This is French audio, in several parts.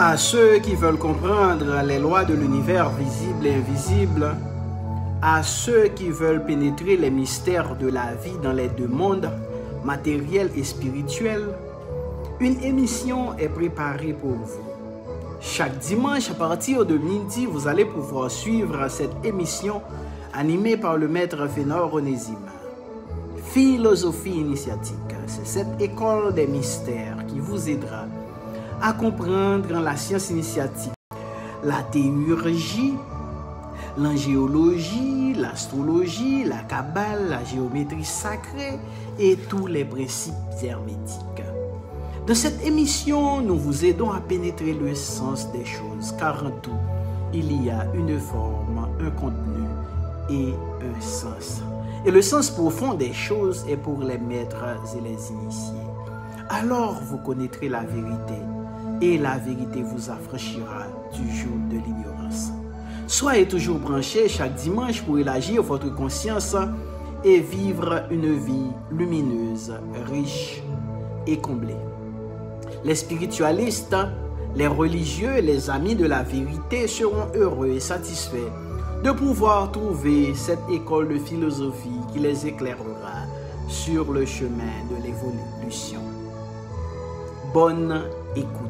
À ceux qui veulent comprendre les lois de l'univers visible et invisible, à ceux qui veulent pénétrer les mystères de la vie dans les deux mondes, matériel et spirituel, une émission est préparée pour vous. Chaque dimanche à partir de midi, vous allez pouvoir suivre cette émission animée par le maître Fénor Onésime. Philosophie initiatique, c'est cette école des mystères qui vous aidera à comprendre la science initiatique, la théurgie, l'angéologie, l'astrologie, la kabbale, la géométrie sacrée et tous les principes hermétiques. Dans cette émission, nous vous aidons à pénétrer le sens des choses, car en tout, il y a une forme, un contenu et un sens. Et le sens profond des choses est pour les maîtres et les initiés. Alors vous connaîtrez la vérité, et la vérité vous affranchira du joug de l'ignorance. Soyez toujours branchés chaque dimanche pour élargir votre conscience et vivre une vie lumineuse, riche et comblée. Les spiritualistes, les religieux et les amis de la vérité seront heureux et satisfaits de pouvoir trouver cette école de philosophie qui les éclairera sur le chemin de l'évolution. Bonne écoute.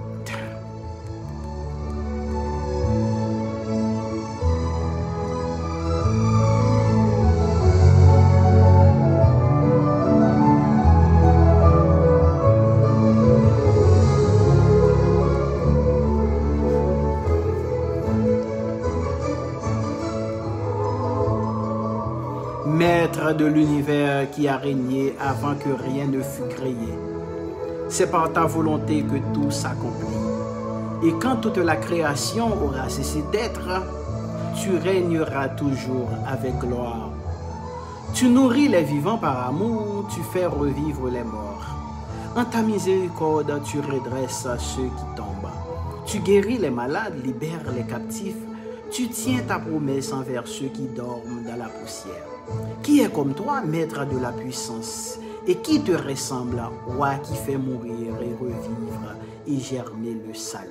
Maître de l'univers qui a régné avant que rien ne fût créé, c'est par ta volonté que tout s'accomplit. Et quand toute la création aura cessé d'être, tu régneras toujours avec gloire. Tu nourris les vivants par amour, tu fais revivre les morts. En ta miséricorde, tu redresses ceux qui tombent. Tu guéris les malades, libères les captifs. Tu tiens ta promesse envers ceux qui dorment dans la poussière. Qui est comme toi, maître de la puissance, et qui te ressemble, roi qui fait mourir et revivre et germer le salut?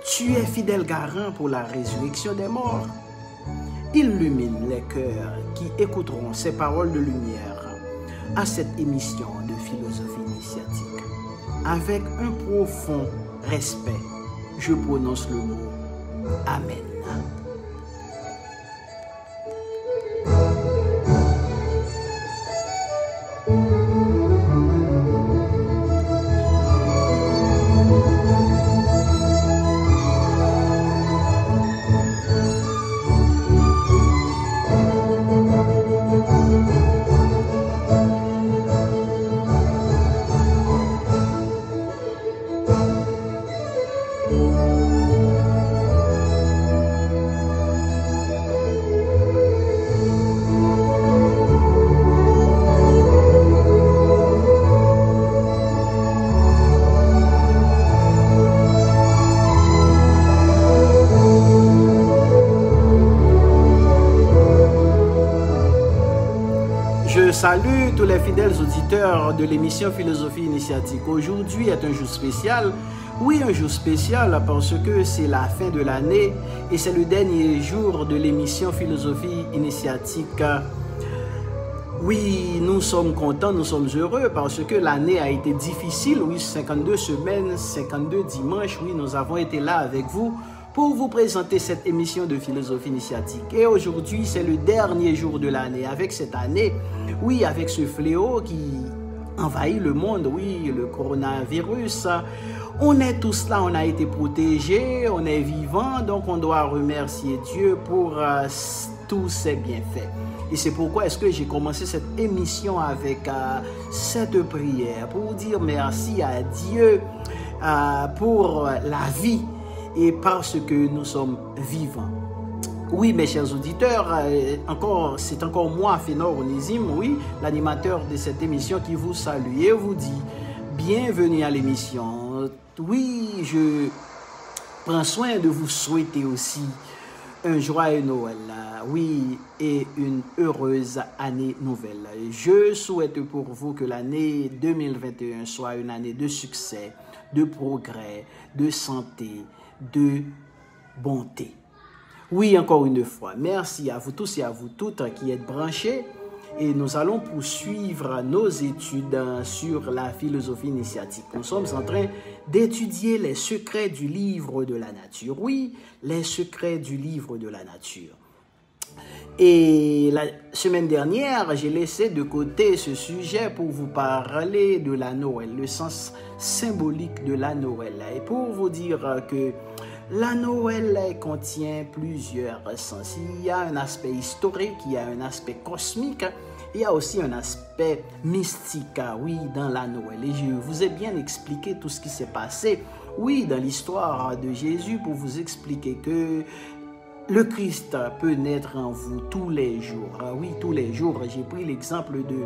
Tu es fidèle garant pour la résurrection des morts. Illumine les cœurs qui écouteront ces paroles de lumière à cette émission de philosophie initiatique. Avec un profond respect, je prononce le mot Amen. Je salue tous les fidèles auditeurs de l'émission Philosophie Initiatique. Aujourd'hui est un jour spécial. Oui, un jour spécial parce que c'est la fin de l'année et c'est le dernier jour de l'émission Philosophie Initiatique. Oui, nous sommes contents, nous sommes heureux parce que l'année a été difficile. Oui, 52 semaines, 52 dimanches. Oui, nous avons été là avec vous pour vous présenter cette émission de philosophie initiatique. Et aujourd'hui, c'est le dernier jour de l'année. Avec cette année, oui, avec ce fléau qui envahit le monde, oui, le coronavirus, on est tous là, on a été protégés, on est vivants, donc on doit remercier Dieu pour tous ses bienfaits. Et c'est pourquoi est-ce que j'ai commencé cette émission avec cette prière pour dire merci à Dieu pour la vie et parce que nous sommes vivants. Oui, mes chers auditeurs, c'est encore moi, Fénor Onésime, oui, l'animateur de cette émission qui vous salue et vous dit bienvenue à l'émission. Oui, je prends soin de vous souhaiter aussi un joyeux Noël, oui, et une heureuse année nouvelle. Je souhaite pour vous que l'année 2021 soit une année de succès, de progrès, de santé, de bonté. Oui, encore une fois, merci à vous tous et à vous toutes qui êtes branchés. Et nous allons poursuivre nos études sur la philosophie initiatique. Nous sommes en train d'étudier les secrets du livre de la nature. Oui, les secrets du livre de la nature. Et la semaine dernière, j'ai laissé de côté ce sujet pour vous parler de la Noël, le sens symbolique de la Noël. Et pour vous dire que la Noël contient plusieurs sens. Il y a un aspect historique, il y a un aspect cosmique, il y a aussi un aspect mystique, oui, dans la Noël. Et je vous ai bien expliqué tout ce qui s'est passé, oui, dans l'histoire de Jésus pour vous expliquer que le Christ peut naître en vous tous les jours. Oui, tous les jours. J'ai pris l'exemple de...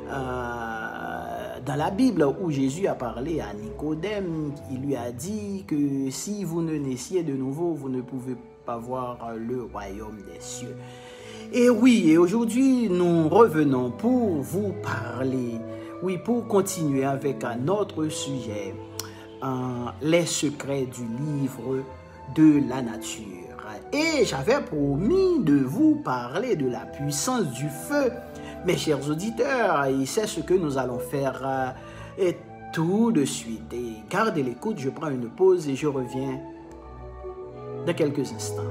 dans la Bible où Jésus a parlé à Nicodème, il lui a dit que si vous ne naissiez de nouveau, vous ne pouvez pas voir le royaume des cieux. Et oui, et aujourd'hui, nous revenons pour vous parler, oui, pour continuer avec notre sujet, les secrets du livre de la nature. Et j'avais promis de vous parler de la puissance du feu, mes chers auditeurs, et c'est ce que nous allons faire tout de suite. Et gardez l'écoute, je prends une pause et je reviens dans quelques instants.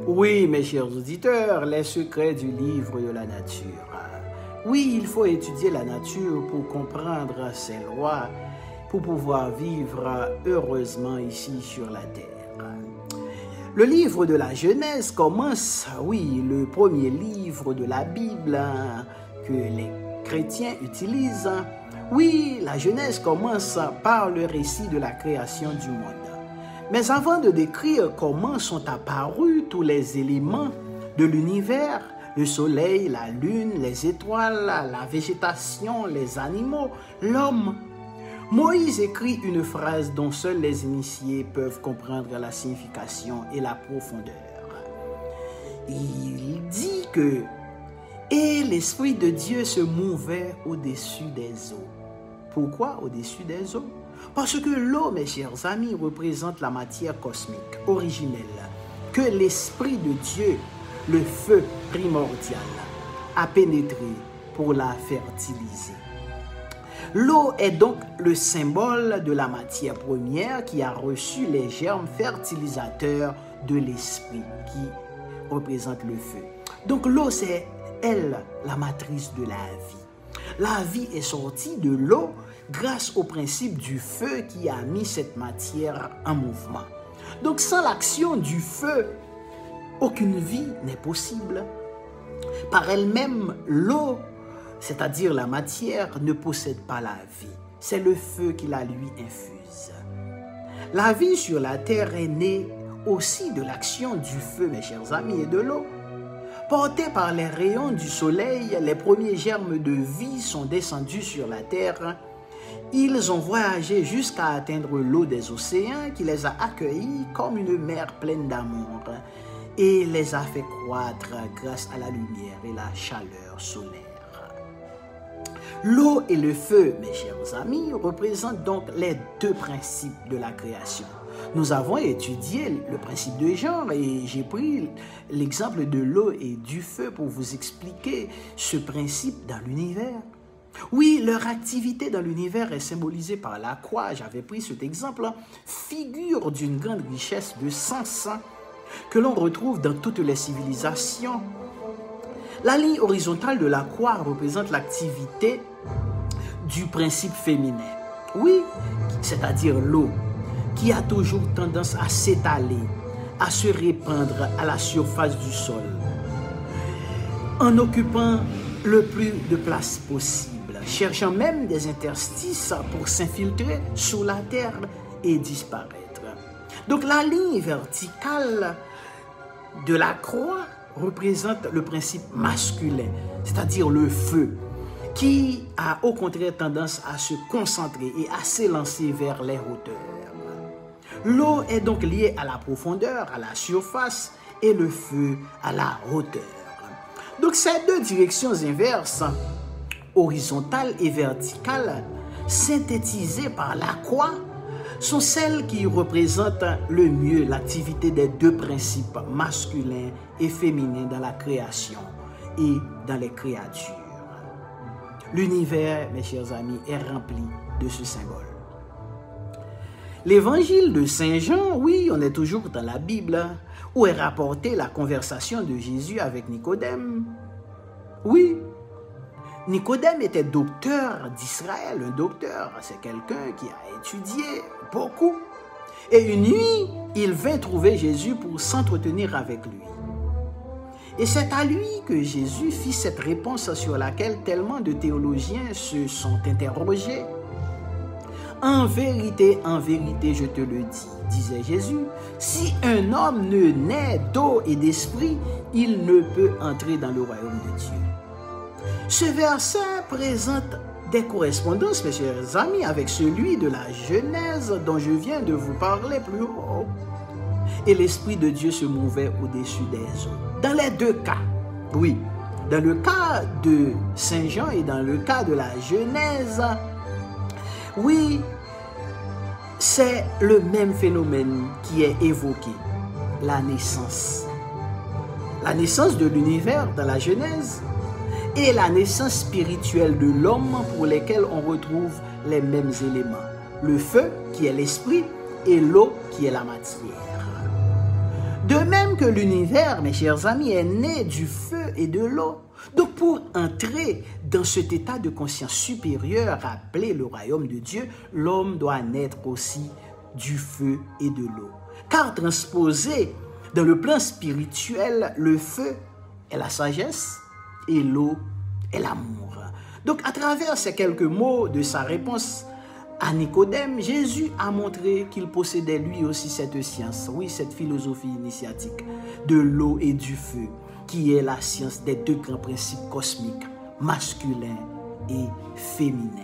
Oui, mes chers auditeurs, les secrets du livre de la nature. Oui, il faut étudier la nature pour comprendre ses lois, pour pouvoir vivre heureusement ici sur la terre. Le livre de la Genèse commence, oui, le premier livre de la Bible que les chrétiens utilisent. Oui, la Genèse commence par le récit de la création du monde. Mais avant de décrire comment sont apparus tous les éléments de l'univers, le soleil, la lune, les étoiles, la végétation, les animaux, l'homme, Moïse écrit une phrase dont seuls les initiés peuvent comprendre la signification et la profondeur. Il dit que « Et l'Esprit de Dieu se mouvait au-dessus des eaux. » Pourquoi au-dessus des eaux? Parce que l'eau, mes chers amis, représente la matière cosmique originelle que l'Esprit de Dieu, le feu primordial, a pénétré pour la fertiliser. L'eau est donc le symbole de la matière première qui a reçu les germes fertilisateurs de l'Esprit qui représente le feu. Donc l'eau, c'est elle, la matrice de la vie. La vie est sortie de l'eau grâce au principe du feu qui a mis cette matière en mouvement. Donc sans l'action du feu, aucune vie n'est possible. Par elle-même, l'eau, c'est-à-dire la matière, ne possède pas la vie. C'est le feu qui la lui infuse. La vie sur la terre est née aussi de l'action du feu, mes chers amis, et de l'eau. Portés par les rayons du soleil, les premiers germes de vie sont descendus sur la terre. Ils ont voyagé jusqu'à atteindre l'eau des océans qui les a accueillis comme une mer pleine d'amour et les a fait croître grâce à la lumière et la chaleur solaire. L'eau et le feu, mes chers amis, représentent donc les deux principes de la création. Nous avons étudié le principe de genre et j'ai pris l'exemple de l'eau et du feu pour vous expliquer ce principe dans l'univers. Oui, leur activité dans l'univers est symbolisée par la croix. J'avais pris cet exemple, figure d'une grande richesse de sens que l'on retrouve dans toutes les civilisations. La ligne horizontale de la croix représente l'activité du principe féminin. Oui, c'est-à-dire l'eau, qui a toujours tendance à s'étaler, à se répandre à la surface du sol, en occupant le plus de place possible. cherchant même des interstices pour s'infiltrer sous la terre et disparaître. Donc la ligne verticale de la croix représente le principe masculin, c'est-à-dire le feu, qui a au contraire tendance à se concentrer et à s'élancer vers les hauteurs. L'eau est donc liée à la profondeur, à la surface, et le feu à la hauteur. Donc ces deux directions inverses, horizontale et verticale, synthétisées par la croix, sont celles qui représentent le mieux l'activité des deux principes masculins et féminins dans la création et dans les créatures. L'univers, mes chers amis, est rempli de ce symbole. L'évangile de Saint Jean, oui, on est toujours dans la Bible, où est rapportée la conversation de Jésus avec Nicodème. Oui, Nicodème était docteur d'Israël. Un docteur, c'est quelqu'un qui a étudié beaucoup. Et une nuit, il vint trouver Jésus pour s'entretenir avec lui. Et c'est à lui que Jésus fit cette réponse sur laquelle tellement de théologiens se sont interrogés. En vérité, je te le dis, disait Jésus, si un homme ne naît d'eau et d'esprit, il ne peut entrer dans le royaume de Dieu. Ce verset présente des correspondances, mes chers amis, avec celui de la Genèse dont je viens de vous parler plus haut. Et l'Esprit de Dieu se mouvait au-dessus des eaux. Dans les deux cas, oui, dans le cas de Saint Jean et dans le cas de la Genèse, oui, c'est le même phénomène qui est évoqué, la naissance. La naissance de l'univers dans la Genèse et la naissance spirituelle de l'homme pour lesquels on retrouve les mêmes éléments. Le feu qui est l'esprit et l'eau qui est la matière. De même que l'univers, mes chers amis, est né du feu et de l'eau. Donc pour entrer dans cet état de conscience supérieure appelé le royaume de Dieu, l'homme doit naître aussi du feu et de l'eau. Car transposé dans le plan spirituel, le feu est la sagesse et l'eau est l'amour. Donc à travers ces quelques mots de sa réponse à Nicodème, Jésus a montré qu'il possédait lui aussi cette science, oui, cette philosophie initiatique de l'eau et du feu, qui est la science des deux grands principes cosmiques, masculin et féminin.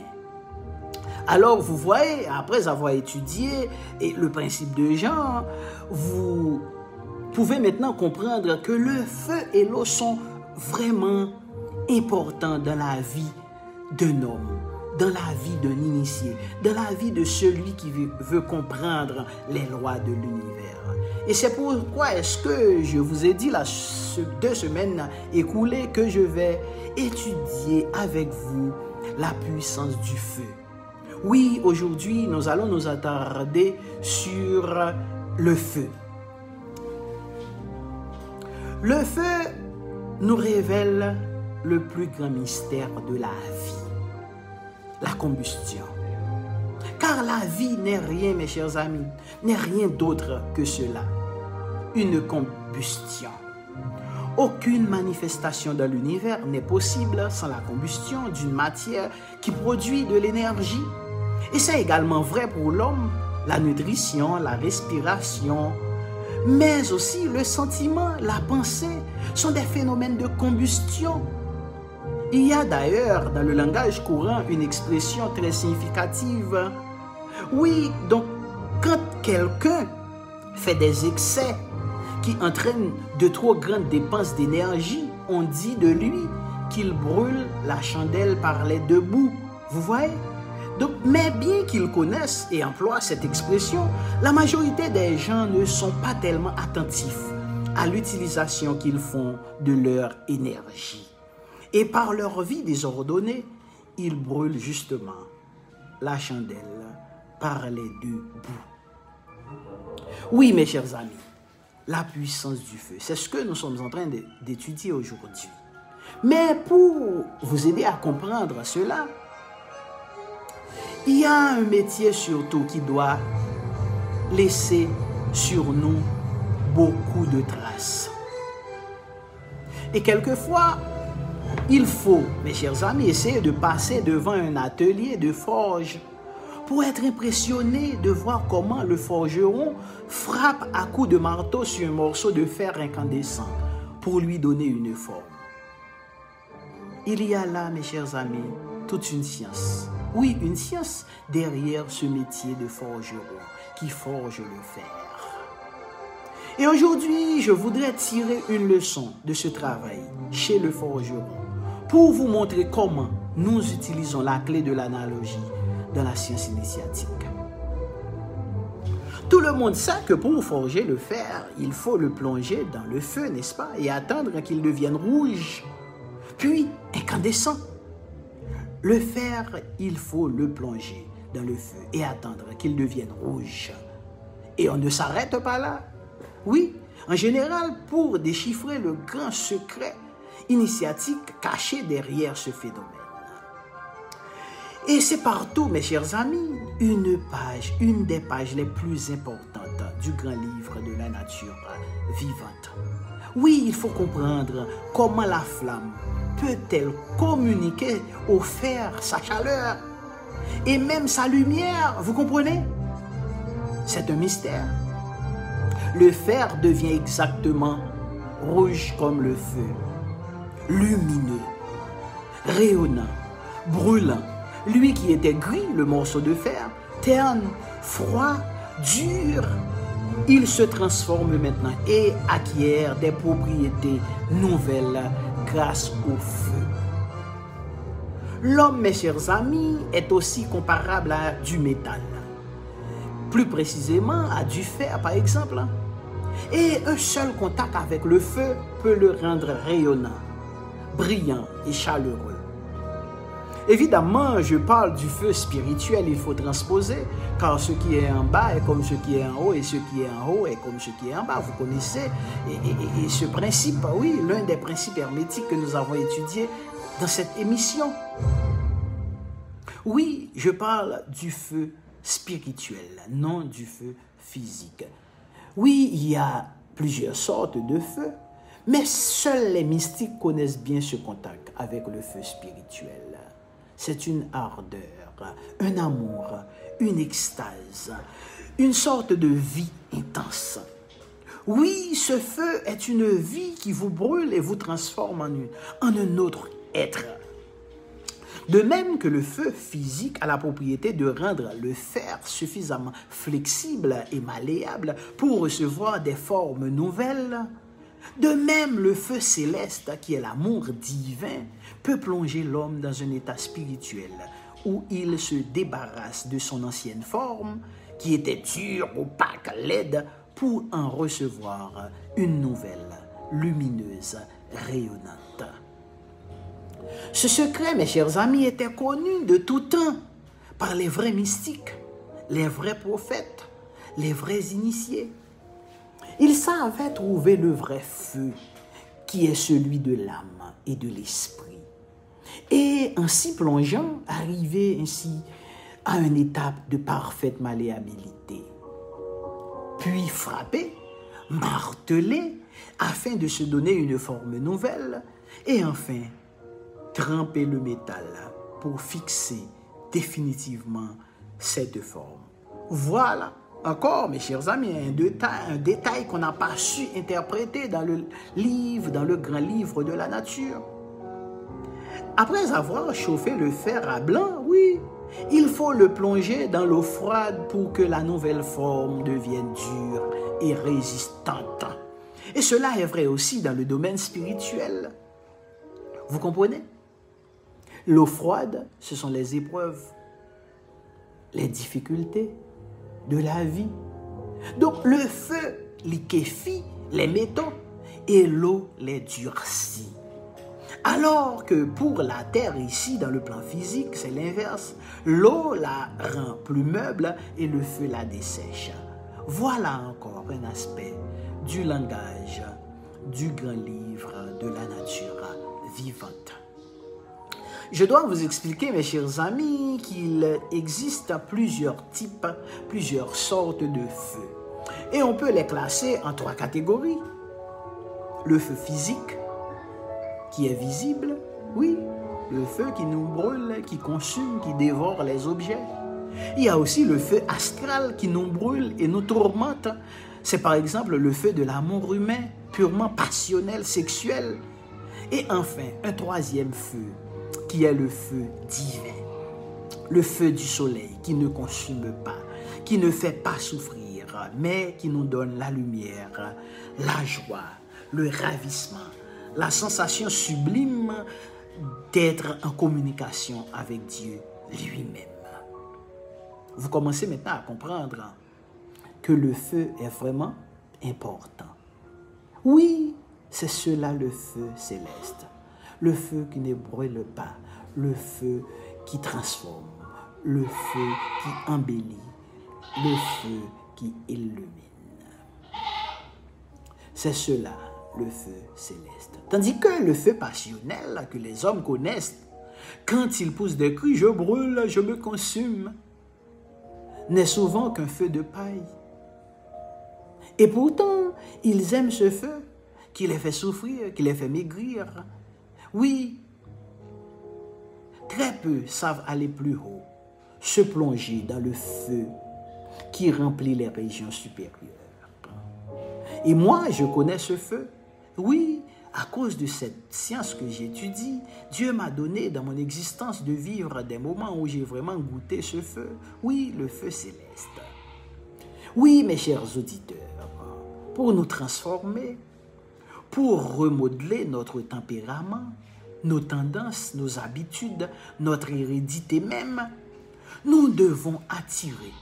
Alors, vous voyez, après avoir étudié le principe de Jean, vous pouvez maintenant comprendre que le feu et l'eau sont vraiment importants dans la vie d'un homme, dans la vie d'un initié, dans la vie de celui qui veut comprendre les lois de l'univers. Et c'est pourquoi est-ce que je vous ai dit là, 2 semaines écoulées, que je vais étudier avec vous la puissance du feu. Oui, aujourd'hui, nous allons nous attarder sur le feu. Le feu nous révèle le plus grand mystère de la vie, la combustion. Car la vie n'est rien, mes chers amis, n'est rien d'autre que cela, une combustion. Aucune manifestation dans l'univers n'est possible sans la combustion d'une matière qui produit de l'énergie. Et c'est également vrai pour l'homme, la nutrition, la respiration, mais aussi le sentiment, la pensée sont des phénomènes de combustion. Il y a d'ailleurs dans le langage courant une expression très significative. Oui, donc quand quelqu'un fait des excès qui entraînent de trop grandes dépenses d'énergie, on dit de lui qu'il brûle la chandelle par les deux bouts. Vous voyez? Donc, mais bien qu'ils connaissent et emploient cette expression, la majorité des gens ne sont pas tellement attentifs à l'utilisation qu'ils font de leur énergie. Et par leur vie désordonnée, ils brûlent justement la chandelle par les deux bouts. Oui, mes chers amis, la puissance du feu, c'est ce que nous sommes en train d'étudier aujourd'hui. Mais pour vous aider à comprendre cela, il y a un métier surtout qui doit laisser sur nous beaucoup de traces. Et quelquefois, Il faut, mes chers amis, essayer de passer devant un atelier de forge pour être impressionné de voir comment le forgeron frappe à coups de marteau sur un morceau de fer incandescent pour lui donner une forme. Il y a là, mes chers amis, toute une science. Oui, une science derrière ce métier de forgeron qui forge le fer. Et aujourd'hui, je voudrais tirer une leçon de ce travail chez le forgeron pour vous montrer comment nous utilisons la clé de l'analogie dans la science initiatique. Tout le monde sait que pour forger le fer, il faut le plonger dans le feu, n'est-ce pas, et attendre qu'il devienne rouge, puis incandescent. Le fer, il faut le plonger dans le feu et attendre qu'il devienne rouge. Et on ne s'arrête pas là. Oui, en général, pour déchiffrer le grand secret initiatique caché derrière ce phénomène. Et c'est partout, mes chers amis, une des pages les plus importantes du grand livre de la nature vivante. Oui, il faut comprendre comment la flamme peut-elle communiquer au fer sa chaleur et même sa lumière, vous comprenez? C'est un mystère. Le fer devient exactement rouge comme le feu, lumineux, rayonnant, brûlant. Lui qui était gris, le morceau de fer, terne, froid, dur, il se transforme maintenant et acquiert des propriétés nouvelles grâce au feu. L'homme, mes chers amis, est aussi comparable à du métal. Plus précisément à du fer, par exemple. Et un seul contact avec le feu peut le rendre rayonnant, brillant et chaleureux. Évidemment, je parle du feu spirituel, il faut transposer, car ce qui est en bas est comme ce qui est en haut, et ce qui est en haut est comme ce qui est en bas. Vous connaissez et ce principe, oui, l'un des principes hermétiques que nous avons étudié dans cette émission. Oui, je parle du feu spirituel, non du feu physique. Oui, il y a plusieurs sortes de feux, mais seuls les mystiques connaissent bien ce contact avec le feu spirituel. C'est une ardeur, un amour, une extase, une sorte de vie intense. Oui, ce feu est une vie qui vous brûle et vous transforme en un autre être. De même que le feu physique a la propriété de rendre le fer suffisamment flexible et malléable pour recevoir des formes nouvelles, de même le feu céleste, qui est l'amour divin, peut plonger l'homme dans un état spirituel où il se débarrasse de son ancienne forme, qui était dure, opaque, laide, pour en recevoir une nouvelle, lumineuse, rayonnante. Ce secret, mes chers amis, était connu de tout temps par les vrais mystiques, les vrais prophètes, les vrais initiés. Ils savaient trouver le vrai feu, qui est celui de l'âme et de l'esprit. Et en s'y plongeant, arriver ainsi à une étape de parfaite malléabilité. Puis frapper, marteler, afin de se donner une forme nouvelle, et enfin tremper le métal pour fixer définitivement cette forme. Voilà, encore mes chers amis, un détail qu'on n'a pas su interpréter dans le livre, dans le grand livre de la nature. Après avoir chauffé le fer à blanc, oui, il faut le plonger dans l'eau froide pour que la nouvelle forme devienne dure et résistante. Et cela est vrai aussi dans le domaine spirituel. Vous comprenez? L'eau froide, ce sont les épreuves, les difficultés de la vie. Donc le feu liquéfie les métaux et l'eau les durcit. Alors que pour la terre ici, dans le plan physique, c'est l'inverse. L'eau la rend plus meuble et le feu la dessèche. Voilà encore un aspect du langage du grand livre de la nature vivante. Je dois vous expliquer, mes chers amis, qu'il existe plusieurs types, plusieurs sortes de feux. Et on peut les classer en 3 catégories. Le feu physique, qui est visible, Oui, le feu qui nous brûle, qui consume, qui dévore les objets. Il y a aussi le feu astral qui nous brûle et nous tourmente. C'est par exemple le feu de l'amour humain, purement passionnel, sexuel. Et enfin, un troisième feu, qui est le feu divin. Le feu du soleil qui ne consume pas, qui ne fait pas souffrir, mais qui nous donne la lumière, la joie, le ravissement, la sensation sublime d'être en communication avec Dieu lui-même. Vous commencez maintenant à comprendre que le feu est vraiment important. Oui, c'est cela le feu céleste. Le feu qui ne brûle pas, le feu qui transforme, le feu qui embellit, le feu qui illumine. C'est cela le feu céleste. Tandis que le feu passionnel que les hommes connaissent, quand ils poussent des cris, je brûle, je me consume, n'est souvent qu'un feu de paille. Et pourtant, ils aiment ce feu qui les fait souffrir, qui les fait maigrir. Oui, très peu savent aller plus haut, se plonger dans le feu qui remplit les régions supérieures. Et moi, je connais ce feu. Oui, à cause de cette science que j'étudie, Dieu m'a donné dans mon existence de vivre des moments où j'ai vraiment goûté ce feu. Oui, le feu céleste. Oui, mes chers auditeurs, pour nous transformer, pour remodeler notre tempérament, nos tendances, nos habitudes, notre hérédité même, nous devons attirer,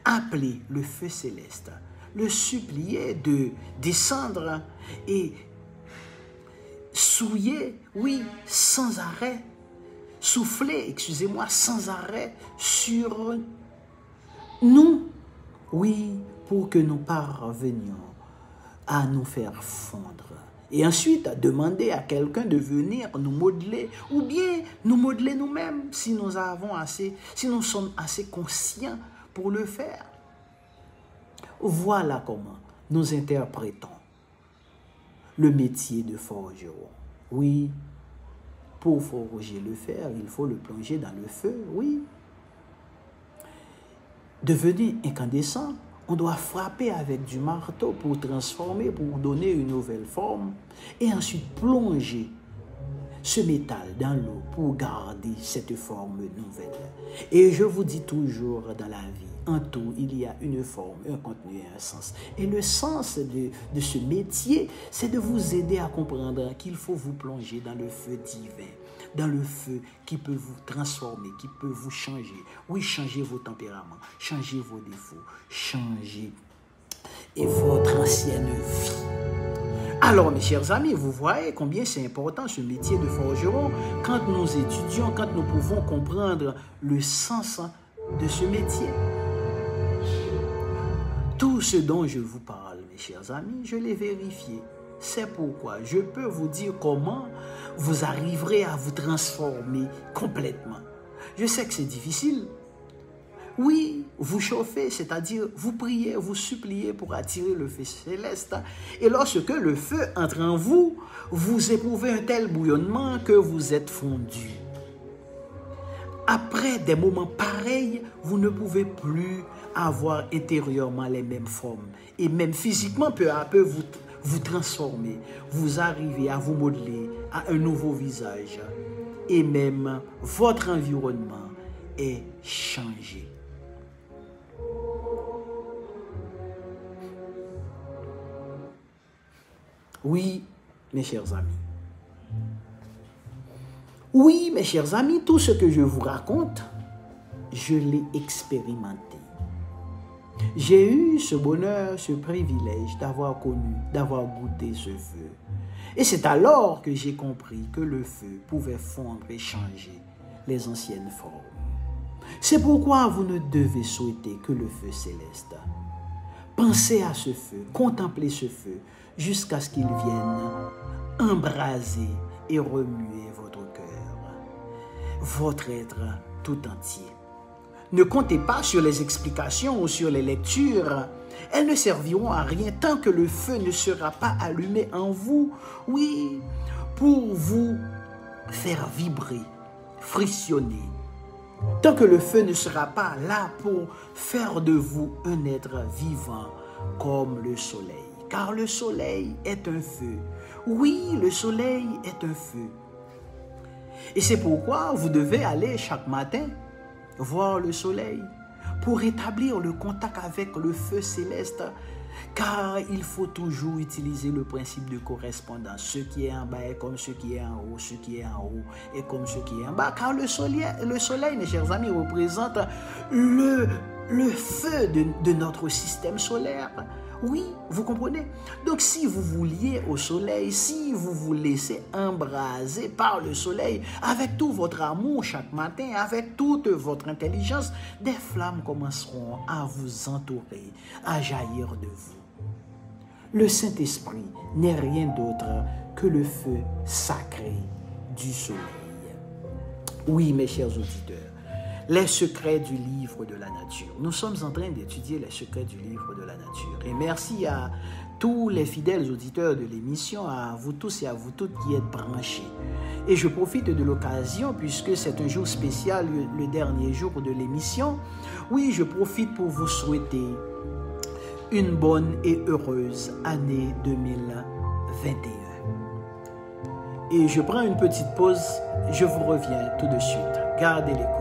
appeler le feu céleste, le supplier de descendre et souiller, oui, sans arrêt, souffler, excusez-moi, sans arrêt sur nous, oui, pour que nous parvenions à nous faire fondre. Et ensuite, demander à quelqu'un de venir nous modeler, ou bien nous modeler nous-mêmes, si nous sommes assez conscients pour le faire. Voilà comment nous interprétons le métier de forgeron. Oui, pour forger le fer, il faut le plonger dans le feu, oui. Devenir incandescent, on doit frapper avec du marteau pour transformer, pour donner une nouvelle forme, et ensuite plonger ce métal dans l'eau pour garder cette forme nouvelle. Et je vous dis toujours dans la vie, en tout, il y a une forme, un contenu et un sens. Et le sens de ce métier, c'est de vous aider à comprendre qu'il faut vous plonger dans le feu divin, dans le feu qui peut vous transformer, qui peut vous changer. Oui, changer vos tempéraments, changer vos défauts, changer et votre ancienne vie. Alors, mes chers amis, vous voyez combien c'est important ce métier de forgeron quand nous étudions, quand nous pouvons comprendre le sens de ce métier. Tout ce dont je vous parle, mes chers amis, je l'ai vérifié. C'est pourquoi je peux vous dire comment vous arriverez à vous transformer complètement. Je sais que c'est difficile. Oui, vous chauffez, c'est-à-dire vous priez, vous suppliez pour attirer le feu céleste. Et lorsque le feu entre en vous, vous éprouvez un tel bouillonnement que vous êtes fondu. Après des moments pareils, vous ne pouvez plus avoir intérieurement les mêmes formes. Et même physiquement, peu à peu, vous transformez. Vous arrivez à vous modeler à un nouveau visage. Et même votre environnement est changé. Oui, mes chers amis. Oui, mes chers amis, tout ce que je vous raconte, je l'ai expérimenté. J'ai eu ce bonheur, ce privilège d'avoir connu, d'avoir goûté ce feu. Et c'est alors que j'ai compris que le feu pouvait fondre et changer les anciennes formes. C'est pourquoi vous ne devez souhaiter que le feu céleste. Pensez à ce feu, contemplez ce feu, jusqu'à ce qu'il vienne embraser et remuer votre cœur, votre être tout entier. Ne comptez pas sur les explications ou sur les lectures. Elles ne serviront à rien tant que le feu ne sera pas allumé en vous. Oui, pour vous faire vibrer, frictionner. Tant que le feu ne sera pas là pour faire de vous un être vivant comme le soleil. Car le soleil est un feu. Oui, le soleil est un feu. Et c'est pourquoi vous devez aller chaque matin voir le soleil pour établir le contact avec le feu céleste. Car il faut toujours utiliser le principe de correspondance. Ce qui est en bas est comme ce qui est en haut, ce qui est en haut est comme ce qui est en bas. Car le soleil, mes chers amis, représente le feu de notre système solaire. Oui, vous comprenez? Donc si vous vous liez au soleil, si vous vous laissez embraser par le soleil, avec tout votre amour chaque matin, avec toute votre intelligence, des flammes commenceront à vous entourer, à jaillir de vous. Le Saint-Esprit n'est rien d'autre que le feu sacré du soleil. Oui, mes chers auditeurs, les secrets du livre de la nature. Nous sommes en train d'étudier les secrets du livre de la nature. Et merci à tous les fidèles auditeurs de l'émission, à vous tous et à vous toutes qui êtes branchés. Et je profite de l'occasion, puisque c'est un jour spécial, le dernier jour de l'émission. Oui, je profite pour vous souhaiter une bonne et heureuse année 2021. Et je prends une petite pause, je vous reviens tout de suite. Gardez l'écoute.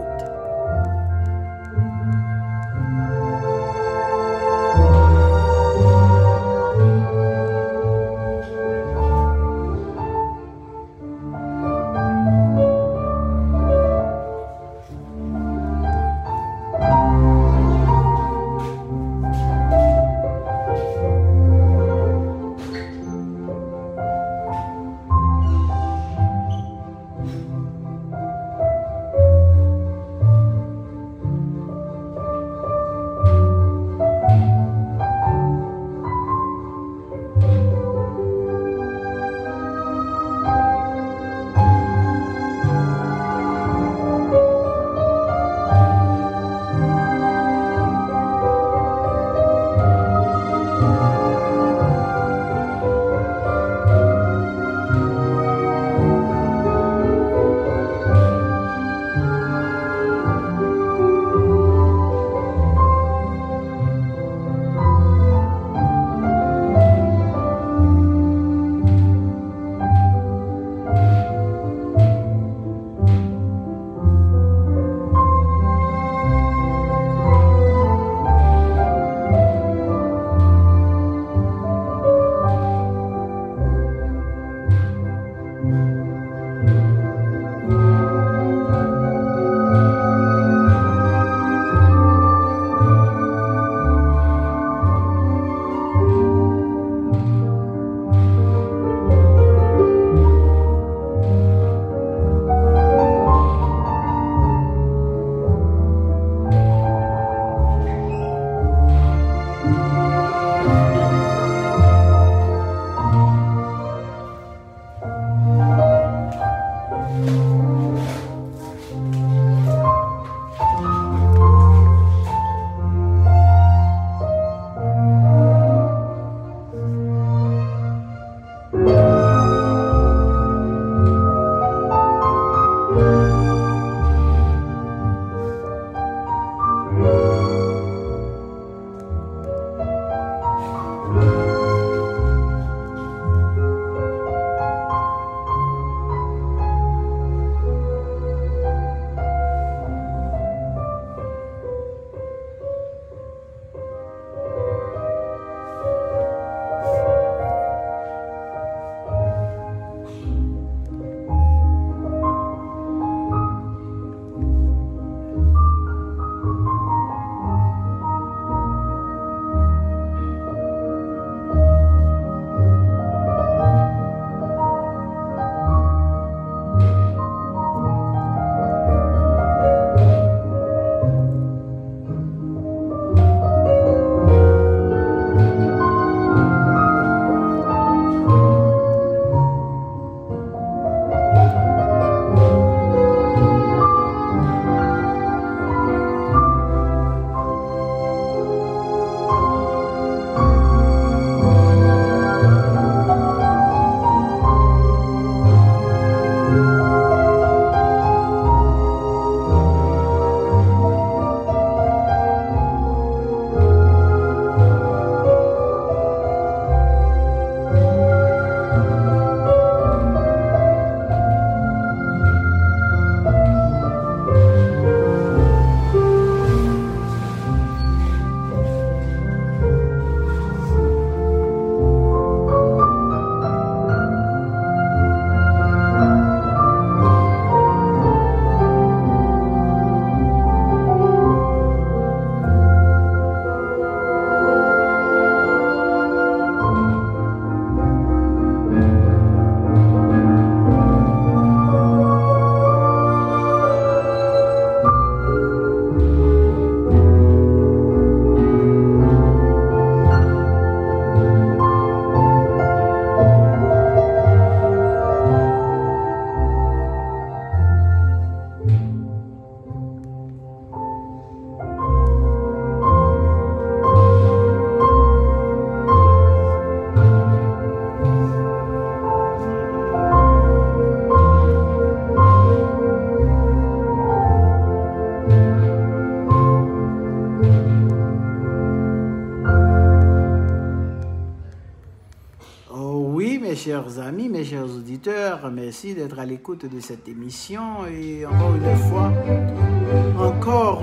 chers amis, mes chers auditeurs, merci d'être à l'écoute de cette émission. Et encore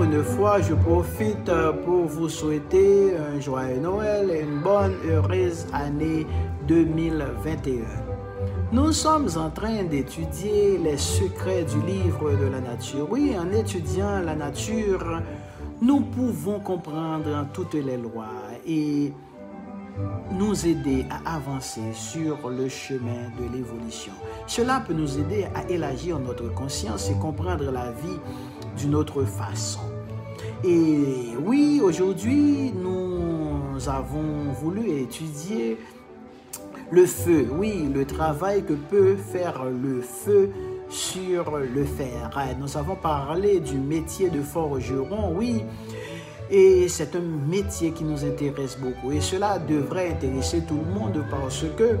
une fois, je profite pour vous souhaiter un joyeux Noël et une bonne, heureuse année 2021. Nous sommes en train d'étudier les secrets du livre de la nature. Oui, en étudiant la nature, nous pouvons comprendre toutes les lois et nous aider à avancer sur le chemin de l'évolution. Cela peut nous aider à élargir notre conscience et comprendre la vie d'une autre façon. Et oui, aujourd'hui, nous avons voulu étudier le feu. Oui, le travail que peut faire le feu sur le fer. Nous avons parlé du métier de forgeron, oui. Et c'est un métier qui nous intéresse beaucoup. Et cela devrait intéresser tout le monde parce que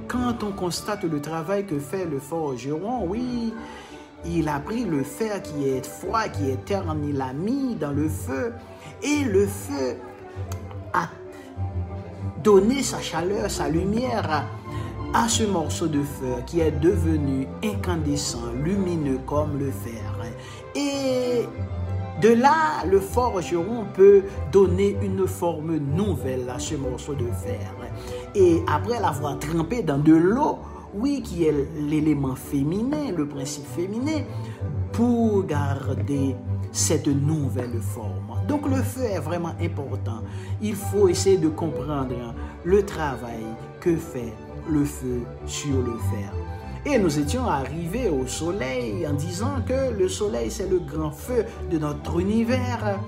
quand on constate le travail que fait le forgeron, oui, il a pris le fer qui est froid, qui est terne, il l'a mis dans le feu. Et le feu a donné sa chaleur, sa lumière à ce morceau de fer qui est devenu incandescent, lumineux comme le fer. Et de là, le forgeron peut donner une forme nouvelle à ce morceau de fer. Et après l'avoir trempé dans de l'eau, oui, qui est l'élément féminin, le principe féminin, pour garder cette nouvelle forme. Donc le feu est vraiment important. Il faut essayer de comprendre le travail que fait le feu sur le fer. Et nous étions arrivés au soleil en disant que le soleil, c'est le grand feu de notre univers.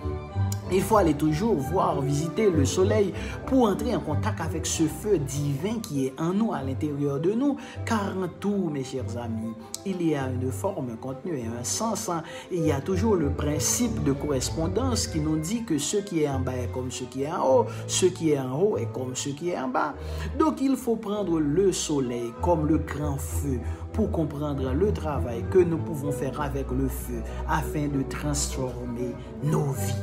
Il faut aller toujours voir, visiter le soleil pour entrer en contact avec ce feu divin qui est en nous, à l'intérieur de nous. Car en tout, mes chers amis, il y a une forme, un contenu et un sens. Et il y a toujours le principe de correspondance qui nous dit que ce qui est en bas est comme ce qui est en haut, ce qui est en haut est comme ce qui est en bas. Donc il faut prendre le soleil comme le grand feu pour comprendre le travail que nous pouvons faire avec le feu afin de transformer nos vies.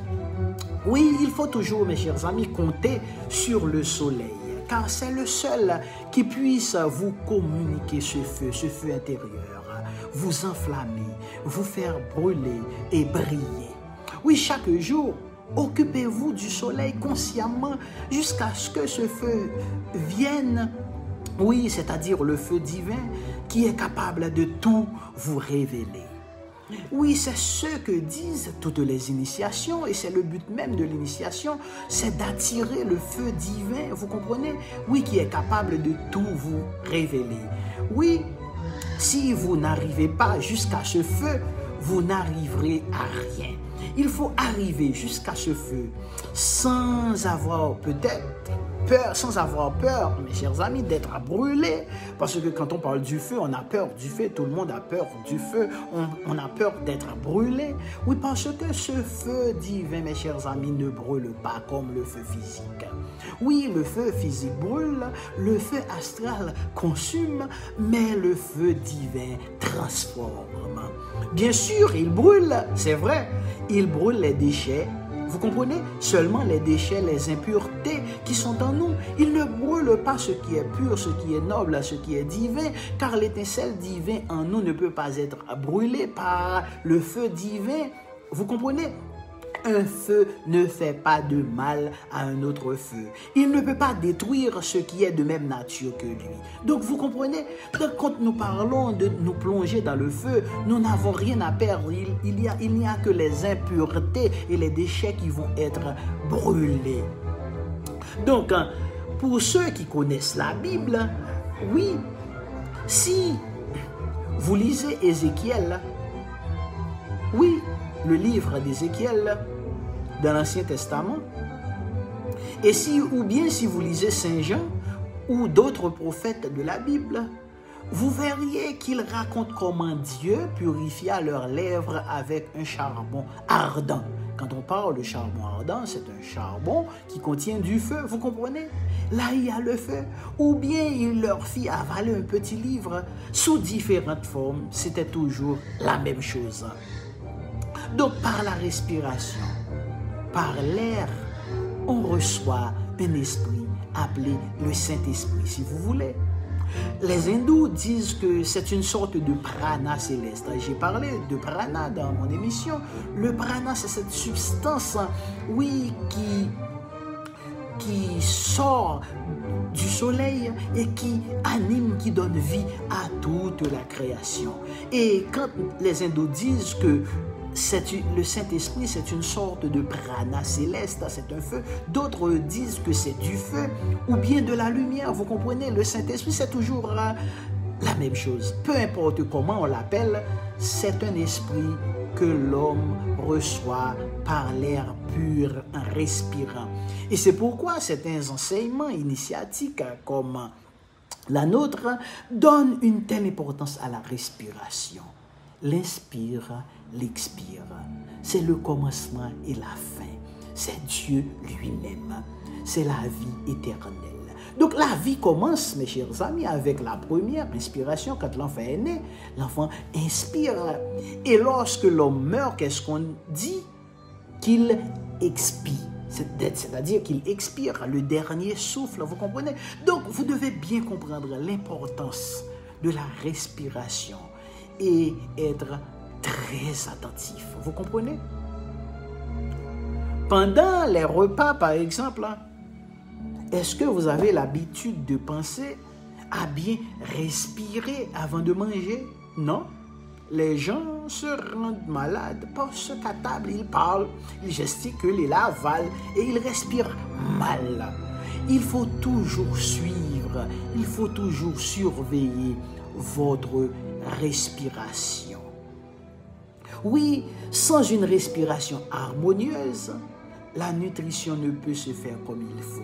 Oui, il faut toujours, mes chers amis, compter sur le soleil, car c'est le seul qui puisse vous communiquer ce feu intérieur, vous enflammer, vous faire brûler et briller. Oui, chaque jour, occupez-vous du soleil consciemment jusqu'à ce que ce feu vienne. Oui, c'est-à-dire le feu divin qui est capable de tout vous révéler. Oui, c'est ce que disent toutes les initiations et c'est le but même de l'initiation, c'est d'attirer le feu divin, vous comprenez? Oui, qui est capable de tout vous révéler. Oui, si vous n'arrivez pas jusqu'à ce feu, vous n'arriverez à rien. Il faut arriver jusqu'à ce feu sans avoir peut-être peur, sans avoir peur, mes chers amis, d'être brûlé. Parce que quand on parle du feu, on a peur du feu. Tout le monde a peur du feu. On a peur d'être brûlé. Oui, parce que ce feu divin, mes chers amis, ne brûle pas comme le feu physique. Oui, le feu physique brûle, le feu astral consume, mais le feu divin transforme. Bien sûr, il brûle, c'est vrai. Il brûle les déchets. Vous comprenez? Seulement les déchets, les impuretés qui sont en nous. Il ne brûle pas ce qui est pur, ce qui est noble, ce qui est divin, car l'étincelle divine en nous ne peut pas être brûlée par le feu divin. Vous comprenez? Un feu ne fait pas de mal à un autre feu. Il ne peut pas détruire ce qui est de même nature que lui. Donc vous comprenez, quand nous parlons de nous plonger dans le feu, nous n'avons rien à perdre. Il n'y a que les impuretés et les déchets qui vont être brûlés. Donc, pour ceux qui connaissent la Bible, oui, si vous lisez Ézéchiel, oui, le livre d'Ézéchiel dans l'Ancien Testament, ou bien si vous lisez Saint Jean ou d'autres prophètes de la Bible, vous verriez qu'ils racontent comment Dieu purifia leurs lèvres avec un charbon ardent. Quand on parle de charbon ardent, c'est un charbon qui contient du feu, vous comprenez? Là, il y a le feu. Ou bien il leur fit avaler un petit livre sous différentes formes. C'était toujours la même chose. Donc, par la respiration, par l'air, on reçoit un esprit appelé le Saint-Esprit, si vous voulez. Les hindous disent que c'est une sorte de prana céleste. J'ai parlé de prana dans mon émission. Le prana, c'est cette substance, oui, qui sort du soleil et qui anime, qui donne vie à toute la création. Et quand les hindous disent que le Saint-Esprit, c'est une sorte de prana céleste, c'est un feu. D'autres disent que c'est du feu ou bien de la lumière. Vous comprenez, le Saint-Esprit, c'est toujours la même chose. Peu importe comment on l'appelle, c'est un esprit que l'homme reçoit par l'air pur en respirant. Et c'est pourquoi certains enseignements initiatiques comme la nôtre donnent une telle importance à la respiration. L'inspire, l'expire. C'est le commencement et la fin. C'est Dieu lui-même. C'est la vie éternelle. Donc la vie commence, mes chers amis, avec la première inspiration. Quand l'enfant est né, l'enfant inspire. Et lorsque l'homme meurt, qu'est-ce qu'on dit? Qu'il expire. C'est-à-dire qu'il expire le dernier souffle, vous comprenez? Donc vous devez bien comprendre l'importance de la respiration et être très attentif. Vous comprenez? Pendant les repas, par exemple, est-ce que vous avez l'habitude de penser à bien respirer avant de manger? Non. Les gens se rendent malades parce qu'à table, ils parlent, ils gesticulent, ils avalent et ils respirent mal. Il faut toujours suivre, il faut toujours surveiller votre respiration. Oui, sans une respiration harmonieuse, la nutrition ne peut se faire comme il faut.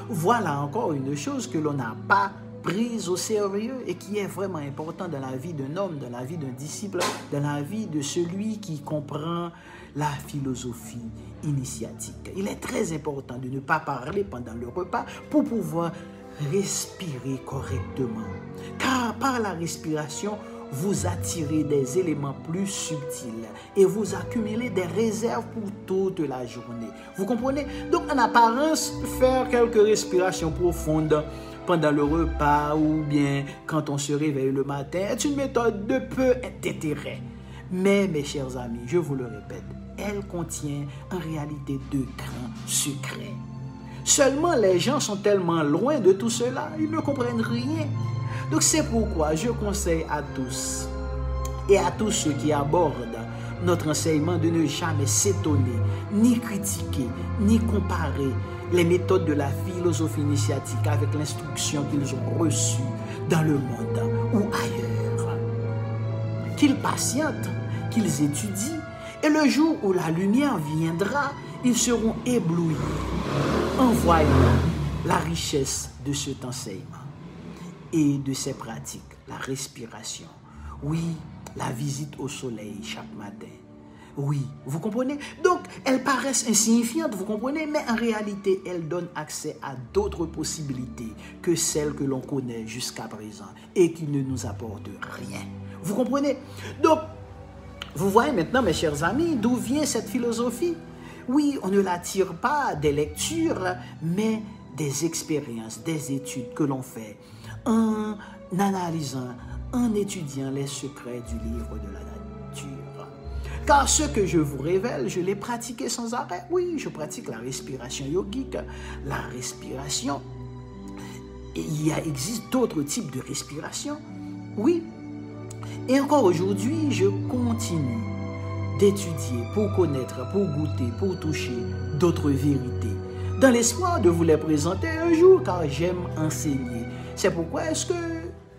Voilà encore une chose que l'on n'a pas prise au sérieux et qui est vraiment important dans la vie d'un homme, dans la vie d'un disciple, dans la vie de celui qui comprend la philosophie initiatique. Il est très important de ne pas parler pendant le repas pour pouvoir respirer correctement. Car par la respiration, vous attirez des éléments plus subtils et vous accumulez des réserves pour toute la journée. Vous comprenez? Donc, en apparence, faire quelques respirations profondes pendant le repas ou bien quand on se réveille le matin est une méthode de peu d'intérêt. Mais, mes chers amis, je vous le répète, elle contient en réalité de grands secrets. Seulement, les gens sont tellement loin de tout cela, ils ne comprennent rien. Donc c'est pourquoi je conseille à tous et à tous ceux qui abordent notre enseignement de ne jamais s'étonner, ni critiquer, ni comparer les méthodes de la philosophie initiatique avec l'instruction qu'ils ont reçue dans le monde ou ailleurs. Qu'ils patientent, qu'ils étudient, et le jour où la lumière viendra, ils seront éblouis en voyant la richesse de cet enseignement et de ses pratiques, la respiration, oui, la visite au soleil chaque matin. Oui, vous comprenez? Donc, elles paraissent insignifiantes, vous comprenez? Mais en réalité, elles donnent accès à d'autres possibilités que celles que l'on connaît jusqu'à présent et qui ne nous apportent rien. Vous comprenez? Donc, vous voyez maintenant, mes chers amis, d'où vient cette philosophie? Oui, on ne la tire pas des lectures, mais des expériences, des études que l'on fait en analysant, en étudiant les secrets du livre de la nature. Car ce que je vous révèle, je l'ai pratiqué sans arrêt. Oui, je pratique la respiration yogique, la respiration. Et il existe d'autres types de respiration. Oui. Et encore aujourd'hui, je continue d'étudier pour connaître, pour goûter, pour toucher d'autres vérités, dans l'espoir de vous les présenter un jour, car j'aime enseigner. C'est pourquoi est-ce que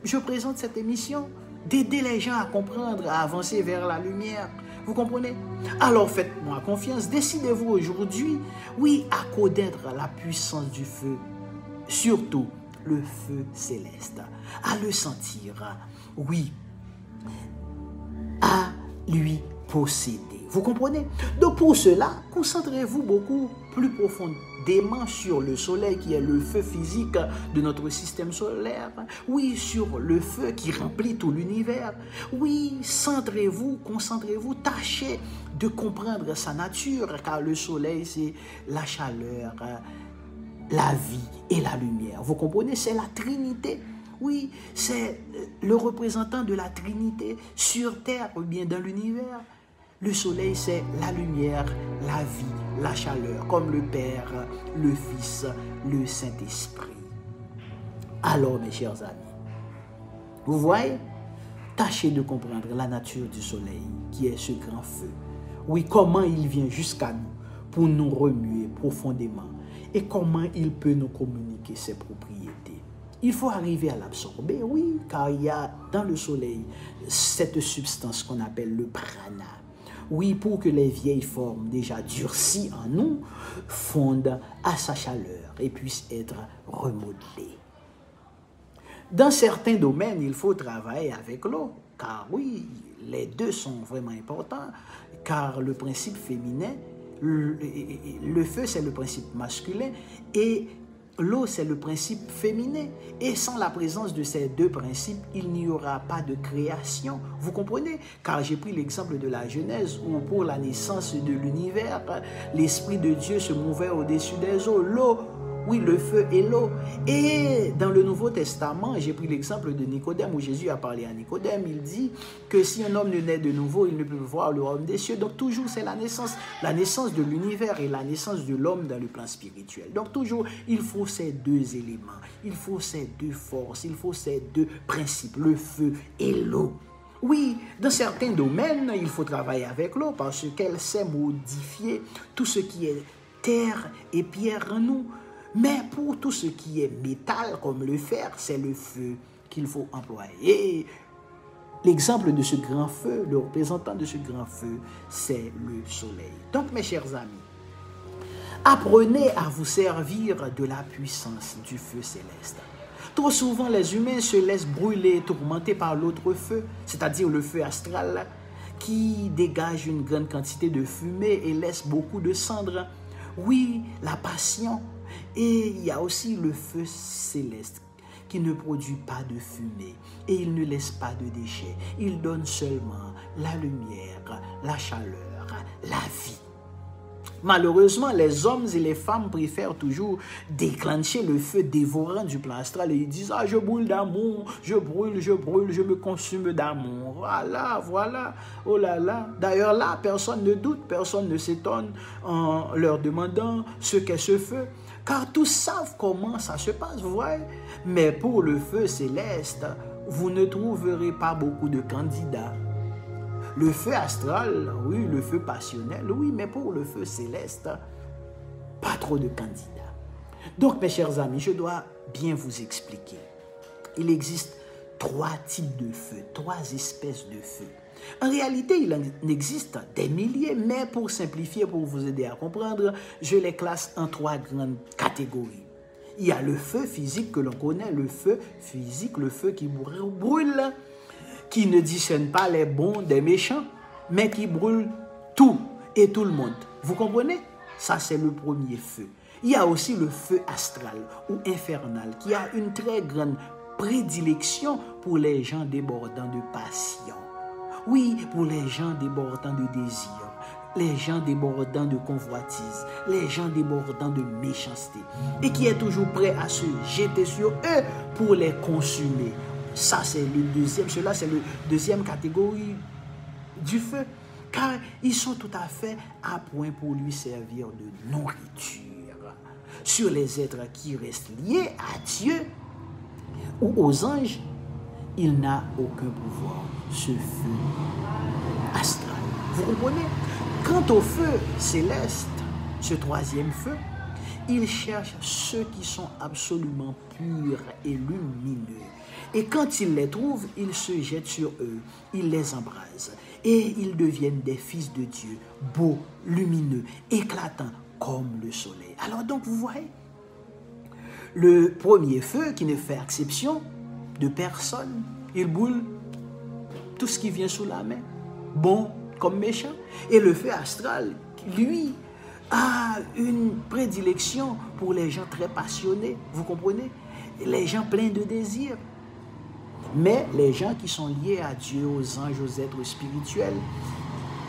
je présente cette émission, d'aider les gens à comprendre, à avancer vers la lumière. Vous comprenez? Alors faites-moi confiance, décidez-vous aujourd'hui, oui, à connaître la puissance du feu, surtout le feu céleste, à le sentir, oui, à lui posséder. Vous comprenez? Donc pour cela, concentrez-vous beaucoup plus profondément sur le soleil qui est le feu physique de notre système solaire. Oui, sur le feu qui remplit tout l'univers. Oui, centrez-vous, concentrez-vous, tâchez de comprendre sa nature, car le soleil, c'est la chaleur, la vie et la lumière. Vous comprenez? C'est la Trinité. Oui, c'est le représentant de la Trinité sur terre ou bien dans l'univers. Le soleil, c'est la lumière, la vie, la chaleur, comme le Père, le Fils, le Saint-Esprit. Alors, mes chers amis, vous voyez, tâchez de comprendre la nature du soleil, qui est ce grand feu. Oui, comment il vient jusqu'à nous pour nous remuer profondément et comment il peut nous communiquer ses propriétés. Il faut arriver à l'absorber, oui, car il y a dans le soleil cette substance qu'on appelle le prana. Oui, pour que les vieilles formes déjà durcies en nous fondent à sa chaleur et puissent être remodelées. Dans certains domaines, il faut travailler avec l'eau, car oui, les deux sont vraiment importants, car le principe féminin, le feu c'est le principe masculin et l'eau c'est le principe féminin. Et sans la présence de ces deux principes, il n'y aura pas de création. Vous comprenez? Car j'ai pris l'exemple de la Genèse où pour la naissance de l'univers, l'Esprit de Dieu se mouvait au-dessus des eaux. L'eau, oui, le feu et l'eau. Et dans le Nouveau Testament, j'ai pris l'exemple de Nicodème où Jésus a parlé à Nicodème. Il dit que si un homme ne naît de nouveau, il ne peut voir le royaume des cieux. Donc toujours, c'est la naissance de l'univers et la naissance de l'homme dans le plan spirituel. Donc toujours, il faut ces deux éléments, il faut ces deux forces, il faut ces deux principes, le feu et l'eau. Oui, dans certains domaines, il faut travailler avec l'eau parce qu'elle sait modifier tout ce qui est terre et pierre en nous. Mais pour tout ce qui est métal, comme le fer, c'est le feu qu'il faut employer. Et l'exemple de ce grand feu, le représentant de ce grand feu, c'est le soleil. Donc, mes chers amis, apprenez à vous servir de la puissance du feu céleste. Trop souvent, les humains se laissent brûler, tourmentés par l'autre feu, c'est-à-dire le feu astral, qui dégage une grande quantité de fumée et laisse beaucoup de cendres. Oui, la passion. Et il y a aussi le feu céleste qui ne produit pas de fumée et il ne laisse pas de déchets. Il donne seulement la lumière, la chaleur, la vie. Malheureusement, les hommes et les femmes préfèrent toujours déclencher le feu dévorant du plan astral et ils disent « Ah, je brûle d'amour, je brûle, je me consume d'amour. » Voilà, oh là là. D'ailleurs là, personne ne doute, personne ne s'étonne en leur demandant ce qu'est ce feu. Car tous savent comment ça se passe, vous voyez. Mais pour le feu céleste, vous ne trouverez pas beaucoup de candidats. Le feu astral, oui, le feu passionnel, oui, mais pour le feu céleste, pas trop de candidats. Donc, mes chers amis, je dois bien vous expliquer. Il existe 3 types de feu, 3 espèces de feu. En réalité, il en existe des milliers, mais pour simplifier, pour vous aider à comprendre, je les classe en 3 grandes catégories. Il y a le feu physique que l'on connaît, le feu physique, le feu qui brûle, qui ne discerne pas les bons des méchants, mais qui brûle tout et tout le monde. Vous comprenez? Ça, c'est le premier feu. Il y a aussi le feu astral ou infernal, qui a une très grande prédilection pour les gens débordant de passion. Oui, pour les gens débordant de désir, les gens débordant de convoitise, les gens débordant de méchanceté, et qui est toujours prêt à se jeter sur eux pour les consumer. Ça, c'est le deuxième, cela c'est le deuxième catégorie du feu, car ils sont tout à fait à point pour lui servir de nourriture. Sur les êtres qui restent liés à Dieu ou aux anges, il n'a aucun pouvoir, ce feu astral. Vous comprenez? Quant au feu céleste, ce troisième feu, il cherche ceux qui sont absolument purs et lumineux. Et quand il les trouve, il se jette sur eux, il les embrase. Et ils deviennent des fils de Dieu, beaux, lumineux, éclatants comme le soleil. Alors donc, vous voyez, le premier feu qui ne fait exception de personne, il brûle tout ce qui vient sous la main, bon comme méchant. Et le feu astral, lui, a une prédilection pour les gens très passionnés, vous comprenez? Les gens pleins de désirs. Mais les gens qui sont liés à Dieu, aux anges, aux êtres spirituels,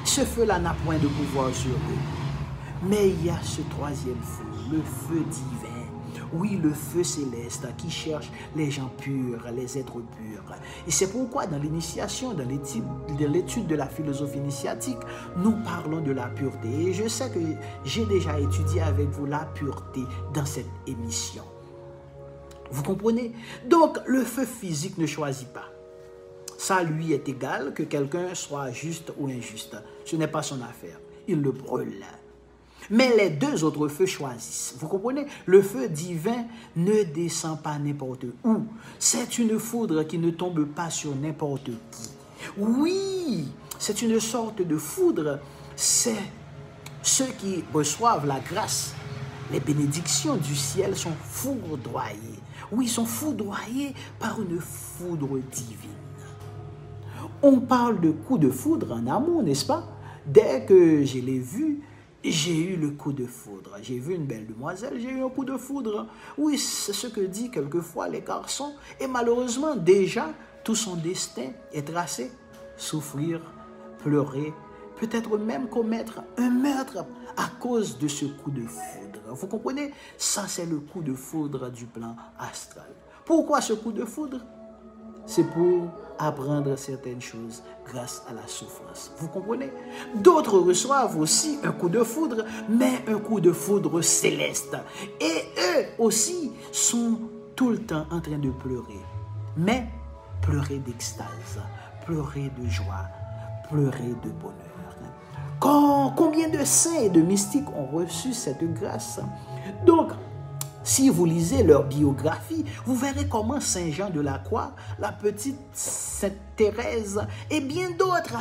ce feu-là n'a point de pouvoir sur eux. Mais il y a ce troisième feu, le feu divin, Oui, le feu céleste qui cherche les gens purs, les êtres purs. Et c'est pourquoi dans l'initiation, dans l'étude de la philosophie initiatique, nous parlons de la pureté. Et je sais que j'ai déjà étudié avec vous la pureté dans cette émission. Vous comprenez? Donc, le feu physique ne choisit pas. Ça lui est égal que quelqu'un soit juste ou injuste. Ce n'est pas son affaire. Il le brûle. Mais les deux autres feux choisissent. Vous comprenez? Le feu divin ne descend pas n'importe où. C'est une foudre qui ne tombe pas sur n'importe qui. Oui, c'est une sorte de foudre. C'est ceux qui reçoivent la grâce. Les bénédictions du ciel sont foudroyées. Oui, ils sont foudroyés par une foudre divine. On parle de coup de foudre en amour, n'est-ce pas? Dès que je l'ai vu, j'ai eu le coup de foudre. J'ai vu une belle demoiselle, j'ai eu un coup de foudre. Oui, c'est ce que disent quelquefois les garçons. Et malheureusement, déjà, tout son destin est tracé. Souffrir, pleurer, peut-être même commettre un meurtre à cause de ce coup de foudre. Vous comprenez? Ça, c'est le coup de foudre du plan astral. Pourquoi ce coup de foudre? C'est pour apprendre certaines choses grâce à la souffrance. Vous comprenez? D'autres reçoivent aussi un coup de foudre, mais un coup de foudre céleste. Et eux aussi sont tout le temps en train de pleurer. Mais pleurer d'extase, pleurer de joie, pleurer de bonheur. Combien de saints et de mystiques ont reçu cette grâce? Donc, si vous lisez leur biographie, vous verrez comment Saint Jean de la Croix, la petite Sainte Thérèse et bien d'autres